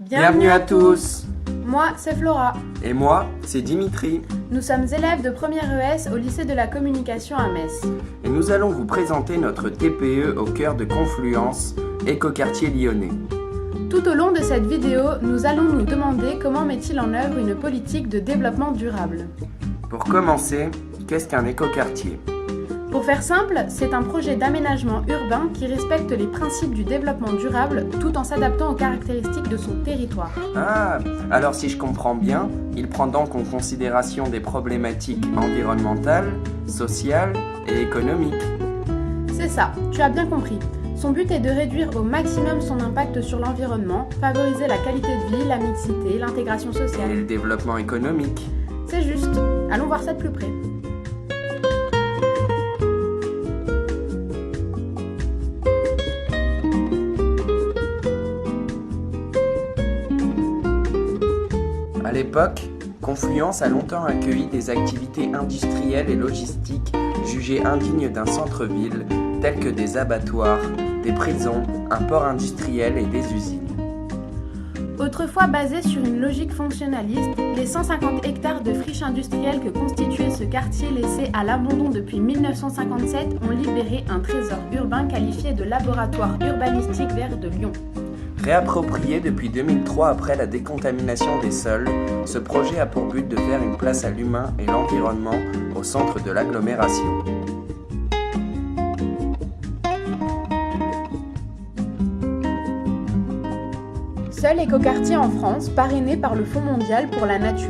Bienvenue à tous. Moi, c'est Flora. Et moi, c'est Dimitri. Nous sommes élèves de première ES au lycée de la communication à Metz. Et nous allons vous présenter notre TPE au cœur de Confluence, écoquartier lyonnais. Tout au long de cette vidéo, nous allons nous demander comment met-il en œuvre une politique de développement durable. Pour commencer, qu'est-ce qu'un écoquartier ? Pour faire simple, c'est un projet d'aménagement urbain qui respecte les principes du développement durable tout en s'adaptant aux caractéristiques de son territoire. Ah, alors si je comprends bien, il prend donc en considération des problématiques environnementales, sociales et économiques. C'est ça, tu as bien compris. Son but est de réduire au maximum son impact sur l'environnement, favoriser la qualité de vie, la mixité, l'intégration Et sociale. le développement économique. C'est juste. Allons voir ça de plus près. À l'époque, Confluence a longtemps accueilli des activités industrielles et logistiques jugées indignes d'un centre-ville, telles que des abattoirs, des prisons, un port industriel et des usines. Autrefois basé sur une logique fonctionnaliste, les 150 hectares de friches industrielles que constituait ce quartier laissé à l'abandon depuis 1957 ont libéré un trésor urbain qualifié de laboratoire urbanistique vert de Lyon. Réapproprié depuis 2003 après la décontamination des sols, ce projet a pour but de faire une place à l'humain et l'environnement au centre de l'agglomération. Seul écoquartier en France, parrainé par le Fonds mondial pour la nature,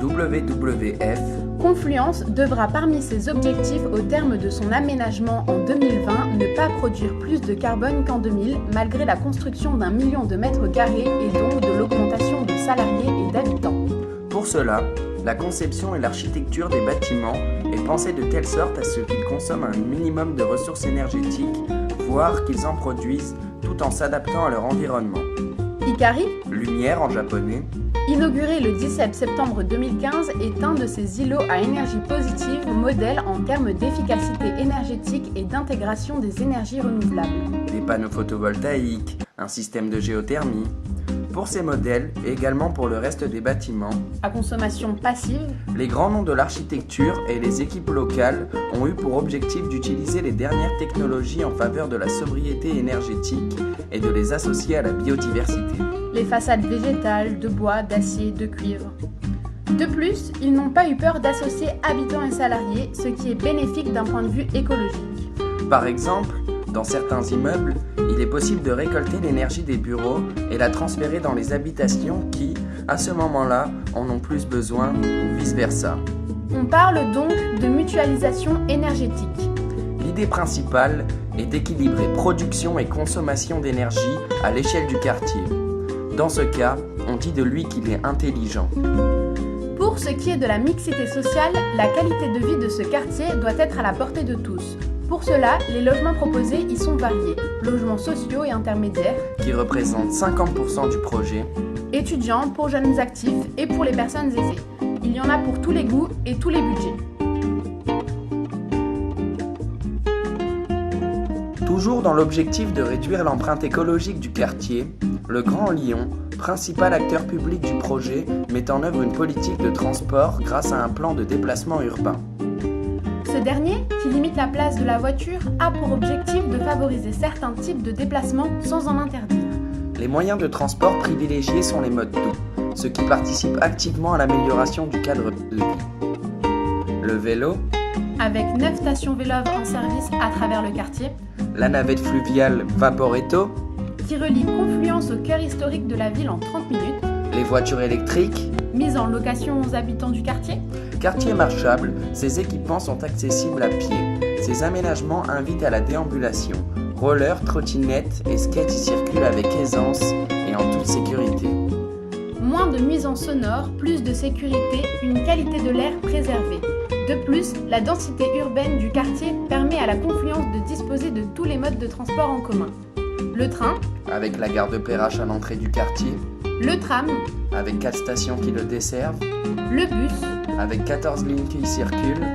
WWF, Confluence devra parmi ses objectifs au terme de son aménagement en 2020 ne pas produire plus de carbone qu'en 2000 malgré la construction d'1 million de mètres carrés et donc de l'augmentation de salariés et d'habitants. Pour cela, la conception et l'architecture des bâtiments est pensée de telle sorte à ce qu'ils consomment un minimum de ressources énergétiques, voire qu'ils en produisent tout en s'adaptant à leur environnement. Hikari, Lumière en japonais, inauguré le 17 septembre 2015, est un de ces îlots à énergie positive, modèle en termes d'efficacité énergétique et d'intégration des énergies renouvelables. des panneaux photovoltaïques, un système de géothermie. Pour ces modèles, et également pour le reste des bâtiments, À consommation passive, les grands noms de l'architecture et les équipes locales ont eu pour objectif d'utiliser les dernières technologies en faveur de la sobriété énergétique et de les associer à la biodiversité. les façades végétales, de bois, d'acier, de cuivre. De plus, ils n'ont pas eu peur d'associer habitants et salariés, ce qui est bénéfique d'un point de vue écologique. Par exemple, dans certains immeubles, il est possible de récolter l'énergie des bureaux et la transférer dans les habitations qui, à ce moment-là, en ont plus besoin ou vice-versa. On parle donc de mutualisation énergétique. L'idée principale est d'équilibrer production et consommation d'énergie à l'échelle du quartier. Dans ce cas, on dit de lui qu'il est intelligent. Pour ce qui est de la mixité sociale, la qualité de vie de ce quartier doit être à la portée de tous. Pour cela, les logements proposés y sont variés. Logements sociaux et intermédiaires, Qui représente 50% du projet, étudiants pour jeunes actifs et pour les personnes aisées. Il y en a pour tous les goûts et tous les budgets. toujours dans l'objectif de réduire l'empreinte écologique du quartier, le Grand Lyon, principal acteur public du projet, met en œuvre une politique de transport grâce à un plan de déplacement urbain. Ce dernier, qui limite la place de la voiture, a pour objectif de favoriser certains types de déplacements sans en interdire. Les moyens de transport privilégiés sont les modes doux, ce qui participe activement à l'amélioration du cadre de vie. Le vélo, Avec 9 stations Vélove en service à travers le quartier, la navette fluviale Vaporetto, qui relie Confluence au cœur historique de la ville en 30 minutes, les voitures électriques, mise en location aux habitants du quartier, quartier marchable, ces équipements sont accessibles à pied. Ces aménagements invitent à la déambulation. Rollers, trottinettes et skates y circulent avec aisance et en toute sécurité. moins de nuisances sonores, plus de sécurité, une qualité de l'air préservée. De plus, la densité urbaine du quartier permet à la Confluence de disposer de tous les modes de transport en commun. Le train, Avec la gare de Perrache à l'entrée du quartier, le tram, avec 4 stations qui le desservent, le bus avec 14 lignes qui y circulent,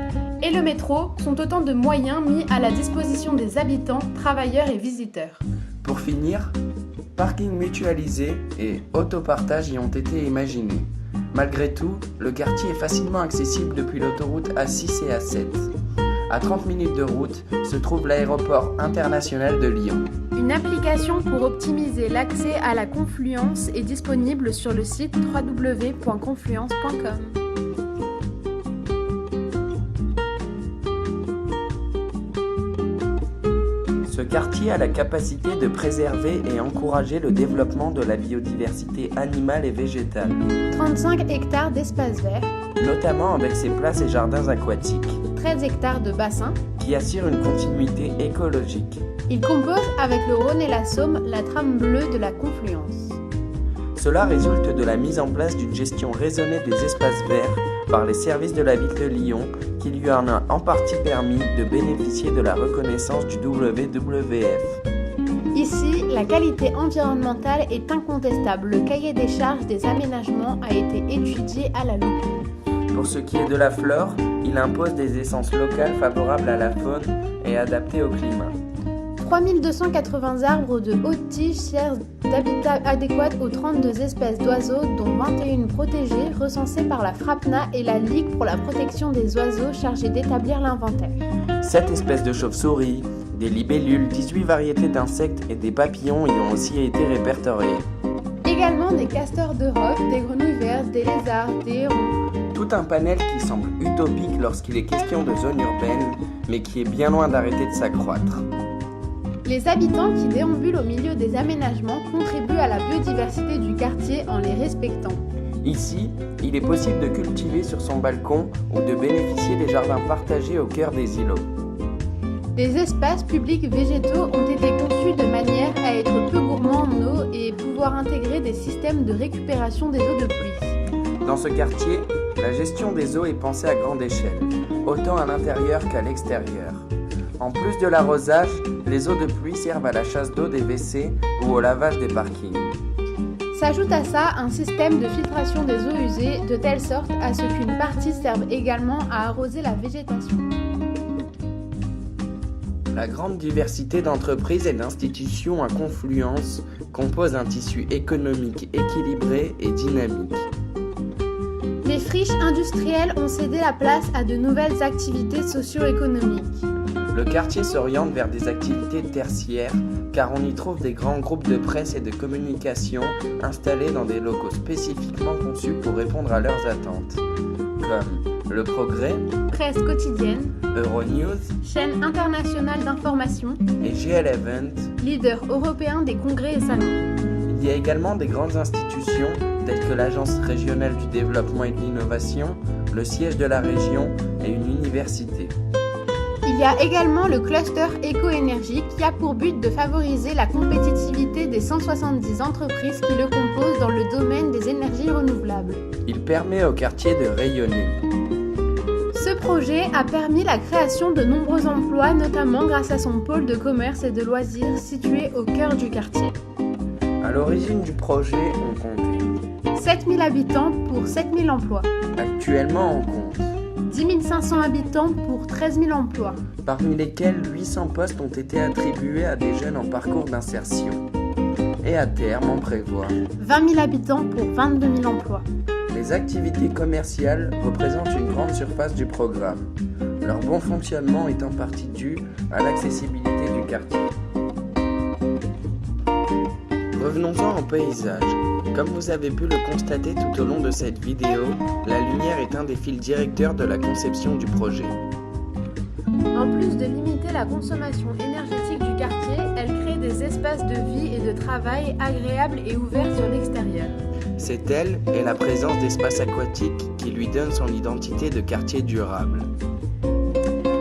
et le métro sont autant de moyens mis à la disposition des habitants, travailleurs et visiteurs. Pour finir, Parking mutualisé et autopartage y ont été imaginés. Malgré tout, le quartier est facilement accessible depuis l'autoroute A6 et A7. À 30 minutes de route se trouve l'aéroport international de Lyon. Une application pour optimiser l'accès à la confluence est disponible sur le site www.confluence.com. Ce quartier a la capacité de préserver et encourager le développement de la biodiversité animale et végétale, 35 hectares d'espaces verts, notamment avec ses places et jardins aquatiques, 13 hectares de bassins. qui assurent une continuité écologique. Il compose avec le Rhône et la Somme la trame bleue de la confluence. Cela résulte de la mise en place d'une gestion raisonnée des espaces verts par les services de la ville de Lyon, qui lui en a en partie permis de bénéficier de la reconnaissance du WWF. Ici, la qualité environnementale est incontestable. Le cahier des charges des aménagements a été étudié à la loupe. Pour ce qui est de la flore, il impose des essences locales favorables à la faune et adaptées au climat. 3280 arbres de haute tige servent d'habitat adéquat aux 32 espèces d'oiseaux, dont 21 protégées, recensées par la FRAPNA et la Ligue pour la protection des oiseaux chargée d'établir l'inventaire. 7 espèces de chauves-souris, des libellules, 18 variétés d'insectes et des papillons y ont aussi été répertoriés. Également des castors d'Europe, des grenouilles vertes, des lézards, des hérons. Tout un panel qui semble utopique lorsqu'il est question de zones urbaines, mais qui est bien loin d'arrêter de s'accroître. Les habitants qui déambulent au milieu des aménagements contribuent à la biodiversité du quartier en les respectant. Ici, il est possible de cultiver sur son balcon ou de bénéficier des jardins partagés au cœur des îlots. Des espaces publics végétaux ont été conçus de manière à être peu gourmands en eau et pouvoir intégrer des systèmes de récupération des eaux de pluie. Dans ce quartier, la gestion des eaux est pensée à grande échelle, autant à l'intérieur qu'à l'extérieur. En plus de l'arrosage, les eaux de pluie servent à la chasse d'eau des WC ou au lavage des parkings. S'ajoute à ça un système de filtration des eaux usées de telle sorte à ce qu'une partie serve également à arroser la végétation. La grande diversité d'entreprises et d'institutions à Confluence compose un tissu économique équilibré et dynamique. Les friches industrielles ont cédé la place à de nouvelles activités socio-économiques. Le quartier s'oriente vers des activités tertiaires car on y trouve des grands groupes de presse et de communication installés dans des locaux spécifiquement conçus pour répondre à leurs attentes, comme Le Progrès, Presse quotidienne, Euronews chaîne internationale d'information et GL Event. Leader européen des congrès et salons. Il y a également des grandes institutions telles que l'Agence régionale du développement et de l'innovation, le siège de la région et une université. Il y a également le cluster éco-énergie qui a pour but de favoriser la compétitivité des 170 entreprises qui le composent dans le domaine des énergies renouvelables. Il permet au quartier de rayonner. Ce projet a permis la création de nombreux emplois, notamment grâce à son pôle de commerce et de loisirs situé au cœur du quartier. À l'origine du projet, on comptait 7000 habitants pour 7000 emplois. Actuellement, on compte 10 500 habitants pour 13 000 emplois. Parmi lesquels 800 postes ont été attribués à des jeunes en parcours d'insertion. Et à terme, on prévoit 20 000 habitants pour 22 000 emplois. Les activités commerciales représentent une grande surface du programme. Leur bon fonctionnement est en partie dû à l'accessibilité du quartier. Revenons-en au paysage. Comme vous avez pu le constater tout au long de cette vidéo, la lumière est un des fils directeurs de la conception du projet. En plus de limiter la consommation énergétique du quartier, elle crée des espaces de vie et de travail agréables et ouverts sur l'extérieur. C'est elle et la présence d'espaces aquatiques qui lui donnent son identité de quartier durable.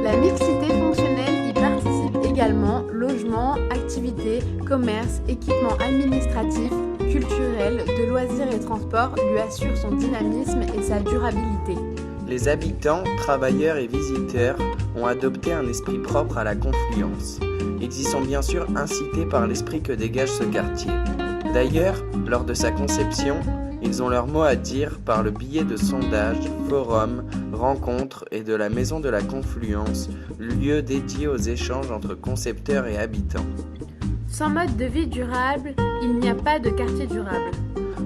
La mixité fonctionnelle y participe également. Logement, activités, commerce, équipements administratifs, culturels, de loisirs et transports lui assurent son dynamisme et sa durabilité. Les habitants, travailleurs et visiteurs ont adopté un esprit propre à la Confluence. Ils y sont bien sûr incités par l'esprit que dégage ce quartier. D'ailleurs, lors de sa conception, ils ont leur mot à dire par le biais de sondages, forums, rencontres et de la Maison de la Confluence, lieu dédié aux échanges entre concepteurs et habitants. Sans mode de vie durable, il n'y a pas de quartier durable.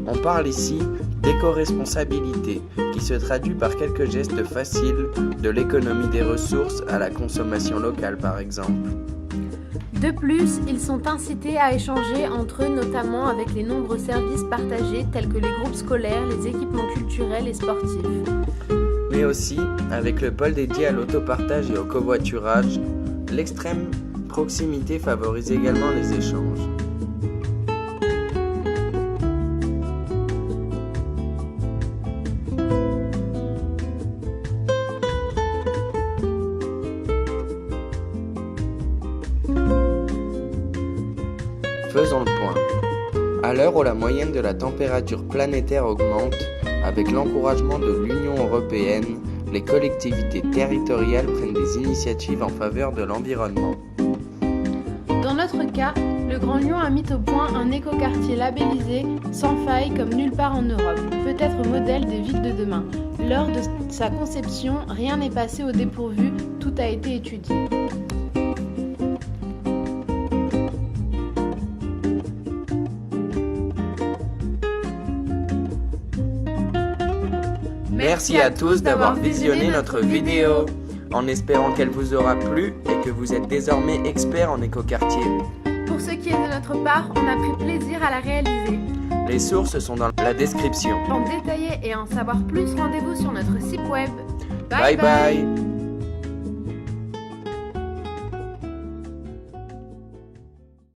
On parle ici d'éco-responsabilité, qui se traduit par quelques gestes faciles, de l'économie des ressources à la consommation locale par exemple. De plus, ils sont incités à échanger entre eux, notamment avec les nombreux services partagés tels que les groupes scolaires, les équipements culturels et sportifs. Mais aussi avec le pôle dédié à l'autopartage et au covoiturage, l'extrême proximité favorise également les échanges. Faisons le point. À l'heure où la moyenne de la température planétaire augmente, avec l'encouragement de l'Union européenne, les collectivités territoriales prennent des initiatives en faveur de l'environnement. Dans notre cas, le Grand Lyon a mis au point un écoquartier labellisé sans faille comme nulle part en Europe, peut-être modèle des villes de demain. Lors de sa conception, rien n'est passé au dépourvu, tout a été étudié. Merci à tous d'avoir visionné notre vidéo, en espérant qu'elle vous aura plu et que vous êtes désormais expert en écoquartier. Pour ce qui est de notre part, on a pris plaisir à la réaliser. Les sources sont dans la description. Pour en détailler et en savoir plus, rendez-vous sur notre site web. Bye bye.